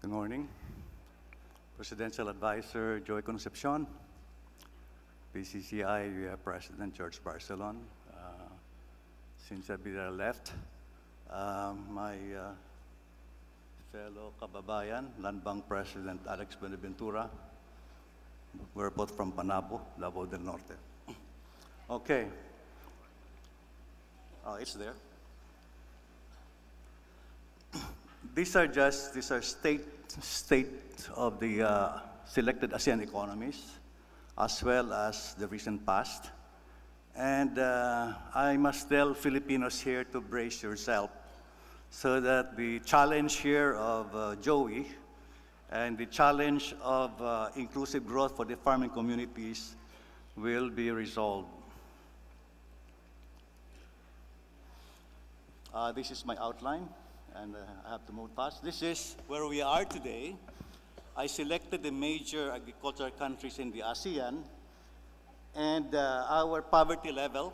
Good morning. Presidential Advisor Joy Concepcion, PCCI, we have President George Barcelon. Since Abira left, my fellow kababayan, Land Bank President Alex Benaventura, we're both from Panabo, Davao del Norte. Okay. Oh, it's there. These are state of the selected ASEAN economies, as well as the recent past. And I must tell Filipinos here to brace yourself so that the challenge here of Joey and the challenge of inclusive growth for the farming communities will be resolved. This is my outline, and I have to move fast. This is where we are today. I selected the major agricultural countries in the ASEAN, and our poverty level,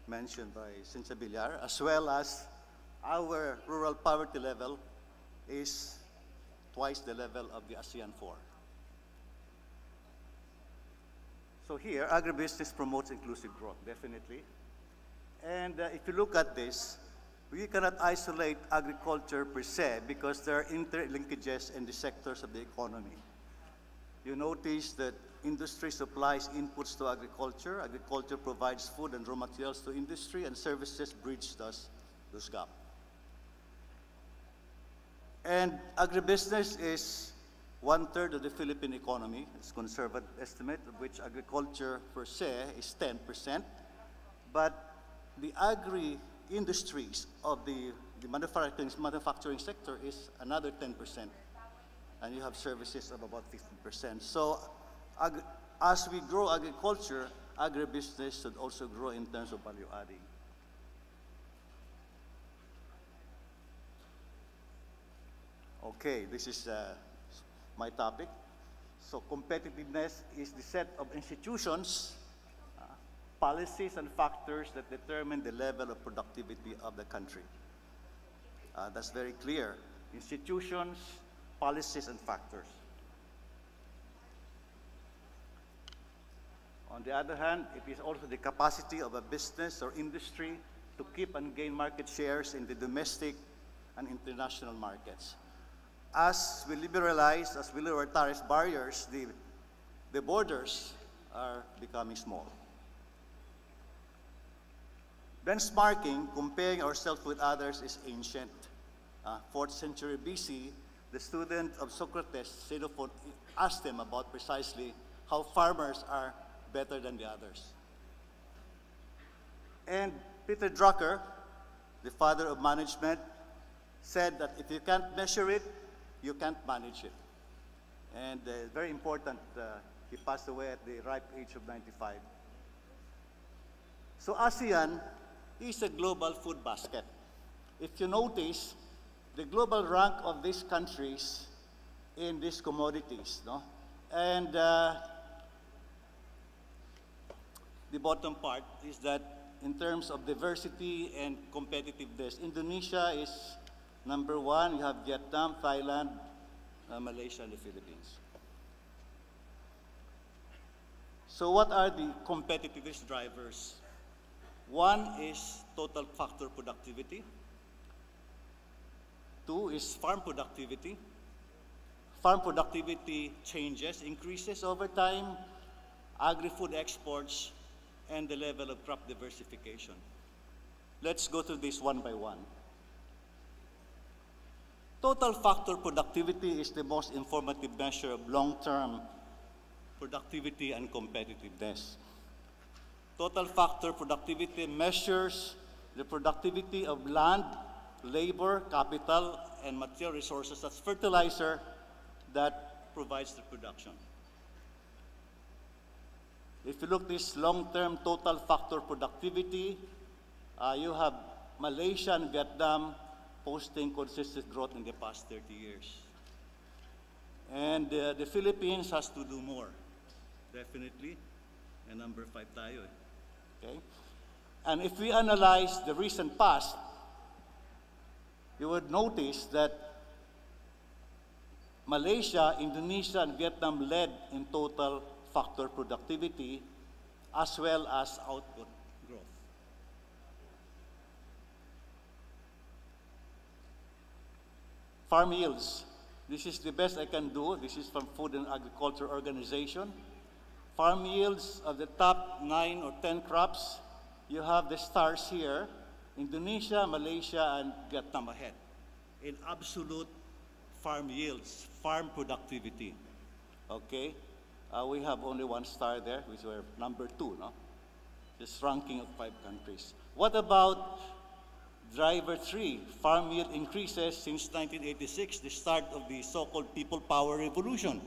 mentioned by Cynthia Villar, as well as our rural poverty level is twice the level of the ASEAN 4. So here, agribusiness promotes inclusive growth, definitely. And if you look at this, we cannot isolate agriculture per se because there are interlinkages in the sectors of the economy. You notice that industry supplies inputs to agriculture. Agriculture provides food and raw materials to industry, and services bridge those gaps. And agribusiness is 1/3 of the Philippine economy. It's a conservative estimate, of which agriculture per se is 10%. But the agri-industries of the manufacturing sector is another 10%. And you have services of about 15%. So as we grow agriculture, agribusiness should also grow in terms of value adding. Okay, this is my topic. So competitiveness is the set of institutions, policies, and factors that determine the level of productivity of the country. That's very clear. Institutions, policies, and factors. On the other hand, it is also the capacity of a business or industry to keep and gain market shares in the domestic and international markets. As we liberalize, as we lower tariff barriers, the borders are becoming small. Benchmarking, comparing ourselves with others, is ancient. 4th century BC, the student of Socrates, Xenophon, asked him about precisely how farmers are better than the others. And Peter Drucker, the father of management, said that if you can't measure it, you can't manage it. And very important, he passed away at the ripe age of 95. So ASEAN is a global food basket. If you notice, the global rank of these countries in these commodities, no? And the bottom part is that in terms of diversity and competitiveness, Indonesia is number 1. You have Vietnam, Thailand, Malaysia, and the Philippines. So what are the competitiveness drivers? 1 is total factor productivity. 2 is farm productivity. Farm productivity changes, increases over time, agri-food exports, and the level of crop diversification. Let's go through this one by one. Total factor productivity is the most informative measure of long-term productivity and competitiveness. Total factor productivity measures the productivity of land, labor, capital, and material resources, that's fertilizer, that provides the production. If you look at this long-term total factor productivity, you have Malaysia and Vietnam posting consistent growth in the past 30 years. And the Philippines has to do more, definitely. And number 5 tayo. Okay? And if we analyze the recent past, you would notice that Malaysia, Indonesia, and Vietnam led in total factor productivity as well as output growth. Farm yields. This is the best I can do. This is from Food and Agriculture Organization. Farm yields of the top 9 or 10 crops, you have the stars here, Indonesia, Malaysia, and Vietnam ahead. In absolute farm yields, farm productivity, okay? We have only 1 star there, which were number 2, no? This ranking of 5 countries. What about driver 3, farm yield increases since 1986, the start of the so-called people power revolution?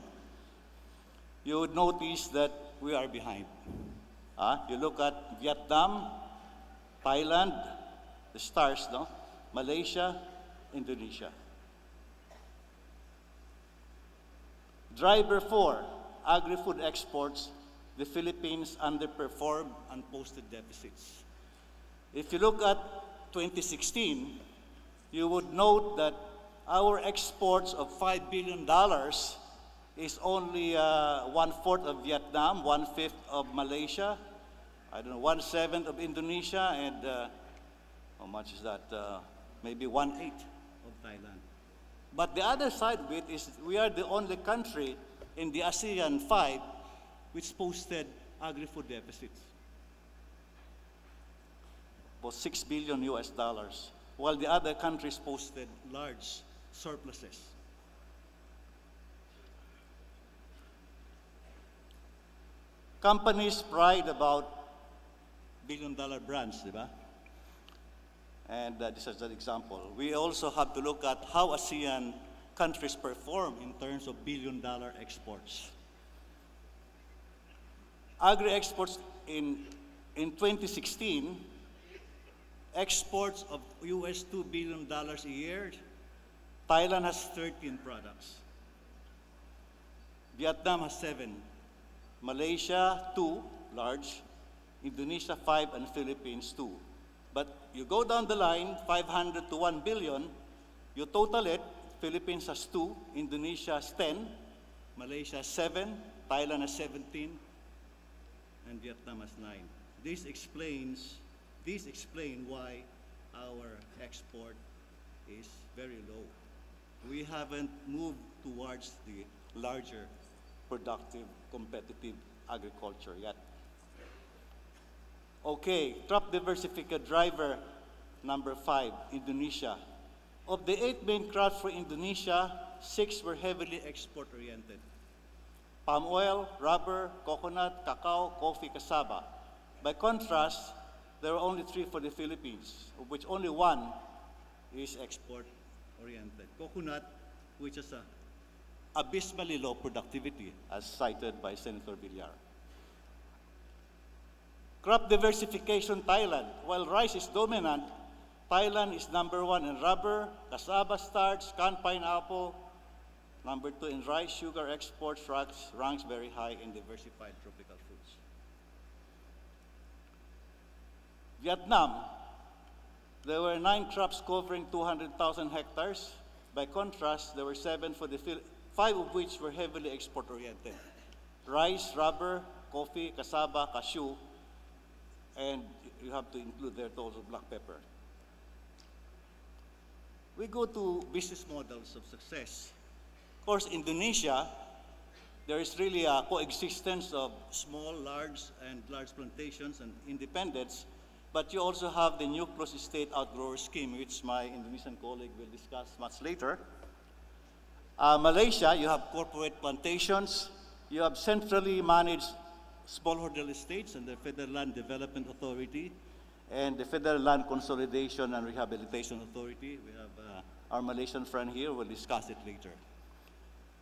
You would notice that we are behind. You look at Vietnam, Thailand, the stars, no? Malaysia, Indonesia. Driver 4, agri-food exports, the Philippines underperformed and posted deficits. If you look at 2016, you would note that our exports of $5 billion is only 1/4 of Vietnam, 1/5 of Malaysia, I don't know, 1/7 of Indonesia, and how much is that? Maybe 1/8 of Thailand. But the other side of it is we are the only country in the ASEAN 5 which posted agri-food deficits. About $6 billion, while the other countries posted large surpluses. Companies pride about billion-dollar brands, diba? And this is an example. We also have to look at how ASEAN countries perform in terms of billion-dollar exports. Agri-exports in 2016, exports of US $2 billion a year. Thailand has 13 products. Vietnam has 7. Malaysia, 2, large. Indonesia, 5, and Philippines, 2. But you go down the line, 500 to 1 billion, you total it, Philippines has 2, Indonesia has 10, Malaysia has 7, Thailand has 17, and Vietnam has 9. This explain why our export is very low. We haven't moved towards the larger, productive, competitive agriculture yet. Okay, crop diversification driver number 5, Indonesia. Of the 8 main crops for Indonesia, 6 were heavily export-oriented. Palm oil, rubber, coconut, cacao, coffee, cassava. By contrast, there were only 3 for the Philippines, of which only 1 is export-oriented. Coconut, which is a abysmally low productivity, as cited by Senator Villar. Crop diversification, Thailand. While rice is dominant, Thailand is number 1 in rubber, cassava starch, canned pineapple. Number 2 in rice, sugar exports, ranks very high in diversified tropical fruits. Vietnam, there were 9 crops covering 200,000 hectares. By contrast, there were 7 for the 5 of which were heavily export-oriented. Rice, rubber, coffee, cassava, cashew, and you have to include there also black pepper. We go to business models of success. Of course, Indonesia, there is really a coexistence of small, large plantations and independents, but you also have the nucleus state outgrower scheme, which my Indonesian colleague will discuss much later. Malaysia, you have corporate plantations, you have centrally managed smallholder estates and the Federal Land Development Authority and the Federal Land Consolidation and Rehabilitation Authority. We have our Malaysian friend here, we'll discuss it later.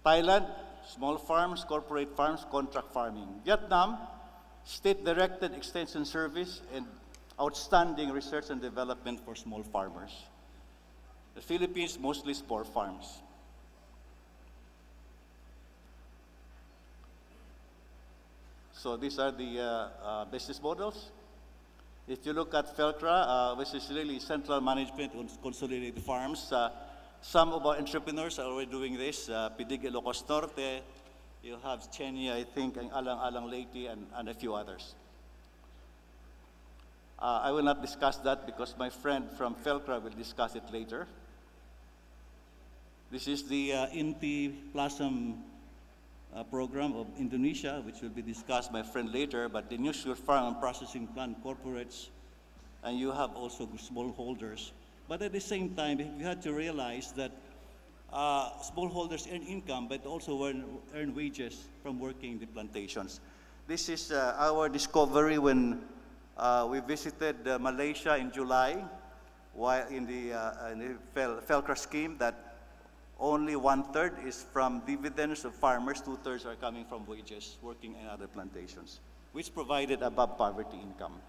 Thailand, small farms, corporate farms, contract farming. Vietnam, state-directed extension service and outstanding research and development for small farmers. The Philippines, mostly spore farms. So these are the business models. If you look at FELCRA, which is really central management on consolidated farms, Some of our entrepreneurs are already doing this. Pidig Ilocos Norte, you have Chenia, I think, and Alang-Alang Leyte, and a few others. I will not discuss that because my friend from Felcra will discuss it later. This is the Inti Plasm program of Indonesia, which will be discussed by my friend later, but the nuclear farm and processing plant corporates, and you have also smallholders. But at the same time, we had to realize that smallholders earn income, but also earn wages from working the plantations. This is our discovery when we visited Malaysia in July, while in the Felcra scheme, that only 1/3 is from dividends of farmers, 2/3 are coming from wages, working in other plantations, which provided above poverty income.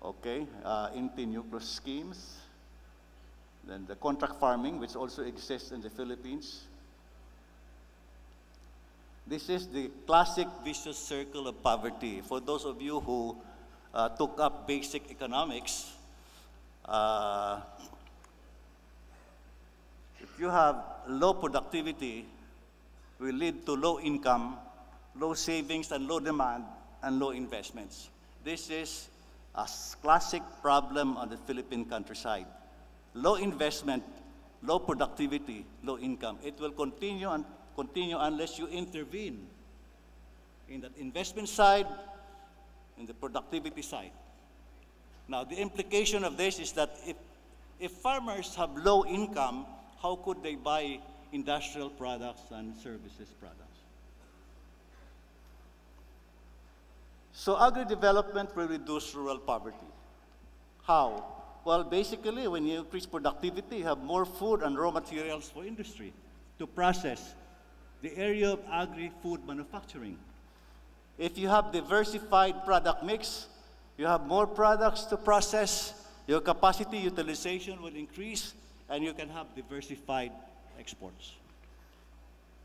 Okay, Inti nucleus schemes, then the contract farming, which also exists in the Philippines. This is the classic vicious circle of poverty. For those of you who took up basic economics, if you have low productivity, will lead to low income, low savings and low demand, and low investments. This is a classic problem on the Philippine countryside. Low investment, low productivity, low income. It will continue unless you intervene in that investment side, in the productivity side. Now, the implication of this is that if farmers have low income, how could they buy industrial products and services products? So agri-development will reduce rural poverty. How? Well, basically, when you increase productivity, you have more food and raw materials for industry to process the area of agri-food manufacturing. If you have diversified product mix, you have more products to process, your capacity utilization will increase, and you can have diversified exports.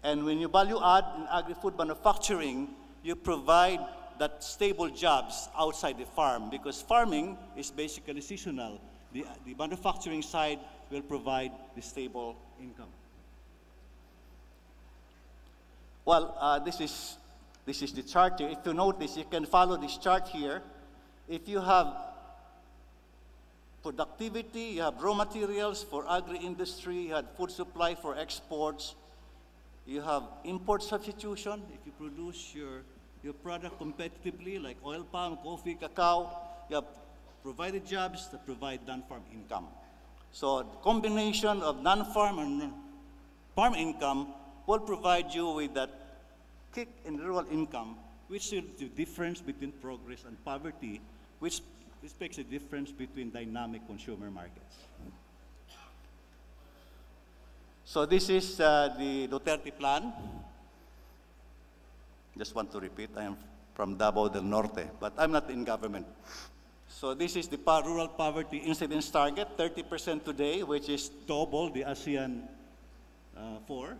And when you value add in agri-food manufacturing, you provide that stable jobs outside the farm, because farming is basically seasonal. The manufacturing side will provide the stable income. Well, this is the chart here. If you notice, you can follow this chart here. If you have productivity, you have raw materials for agri-industry, you have food supply for exports, you have import substitution. If you produce your product competitively, like oil palm, coffee, cacao, you have provided jobs that provide non-farm income. So the combination of non-farm and farm income will provide you with that kick in rural income, which is the difference between progress and poverty, which makes a difference between dynamic consumer markets. So this is the Duterte plan. Just want to repeat, I am from Davao del Norte, but I'm not in government. So this is the rural poverty incidence target, 30% today, which is double the ASEAN 4,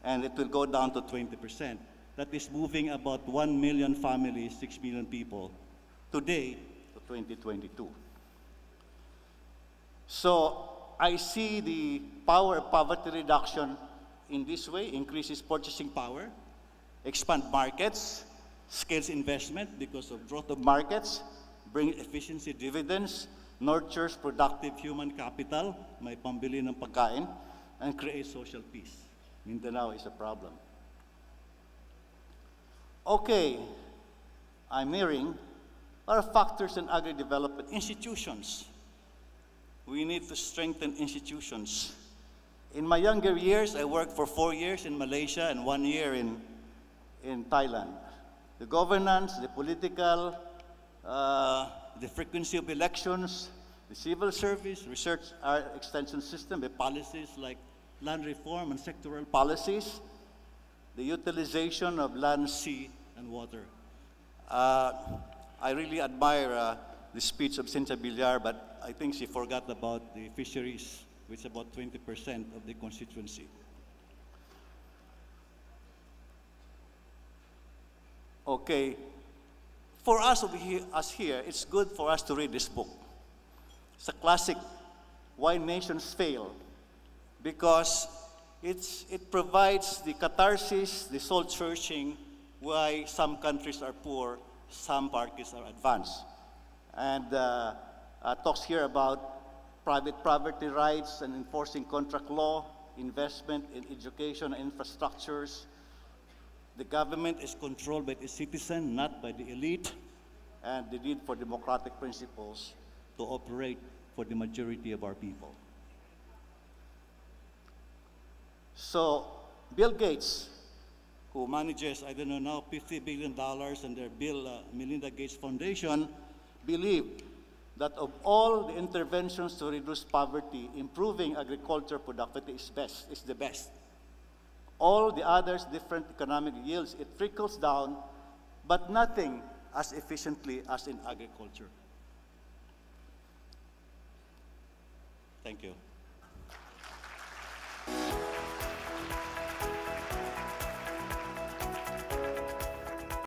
and it will go down to 20%. That is moving about 1 million families, 6 million people, today to 2022. So I see the power of poverty reduction in this way: increases purchasing power, expand markets, scales investment because of growth of markets, bring efficiency dividends, nurtures productive human capital, may pambili ng pagkain, and create social peace. Mindanao is a problem. Okay, I'm nearing. What are factors in agri-development? Institutions. We need to strengthen institutions. In my younger years, I worked for 4 years in Malaysia and 1 year in Thailand. The governance, the political, the frequency of elections, the civil service, research extension system, the policies like land reform and sectoral policies, the utilization of land, sea, and water. I really admire the speech of Cynthia Villar, but I think she forgot about the fisheries, which is about 20% of the constituency. Okay, for us here, it's good for us to read this book. It's a classic why nations fail, because it provides the catharsis, the soul-searching, why some countries are poor, some parties are advanced. And talks here about private property rights and enforcing contract law, investment in education and infrastructures. The government is controlled by the citizen, not by the elite, and the need for democratic principles to operate for the majority of our people. So Bill Gates, who manages, I don't know now, $50 billion, and their Bill Melinda Gates Foundation, believed that of all the interventions to reduce poverty, improving agriculture productivity is the best. All the others, different economic yields, it trickles down, but nothing as efficiently as in agriculture. Thank you.